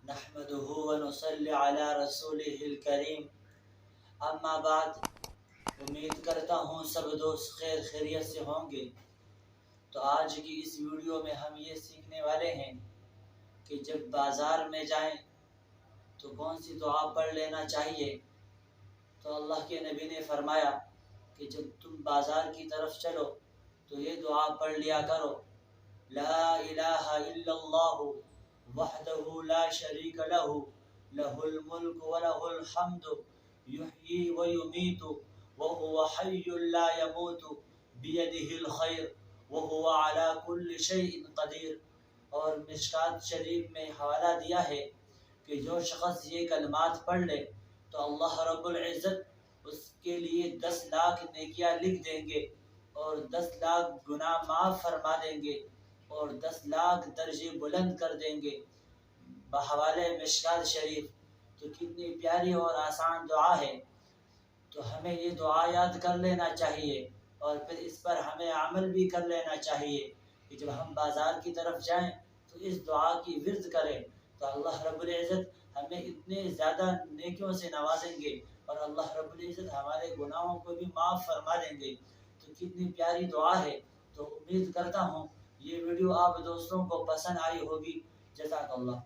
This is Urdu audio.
نحمده ونصلي علی رسولہ الکریم، اما بعد۔ امید کرتا ہوں سب دوست خیر خیریت سے ہوں گے۔ تو آج کی اس ویڈیو میں ہم یہ سیکھنے والے ہیں کہ جب بازار میں جائیں تو کون سی دعا پڑھ لینا چاہیے۔ تو اللہ کے نبی نے فرمایا کہ جب تم بازار کی طرف چلو تو یہ دعا پڑھ لیا کرو: لا الہ الا اللہ وحدہ لا شریک لہ لہ الملک ولہ الحمد یحیی ویمیت وہو حی لا یموت بیدہ الخیر وہو علی کل شیء قدیر۔ اور مشکوٰۃ شریف میں حوالہ دیا ہے کہ جو شخص یہ کلمات پڑھ لے تو اللہ رب العزت اس کے لیے 10 لاکھ نیکیاں لکھ دیں گے اور 10 لاکھ گناہ معاف فرما دیں گے اور 10 لاکھ درجے بلند کر دیں گے بحوالہ مشکوٰۃ شریف۔ تو کتنی پیاری اور آسان دعا ہے، تو ہمیں یہ دعا یاد کر لینا چاہیے اور پھر اس پر ہمیں عمل بھی کر لینا چاہیے کہ جب ہم بازار کی طرف جائیں تو اس دعا کی ورد کریں تو اللہ رب العزت ہمیں اتنے زیادہ نیکیوں سے نوازیں گے اور اللہ رب العزت ہمارے گناہوں کو بھی معاف فرما دیں گے۔ تو کتنی پیاری دعا ہے۔ تو امید کرتا ہوں یہ ویڈیو آپ دوستوں کو پسند آئی ہوگی۔ جزاک اللہ۔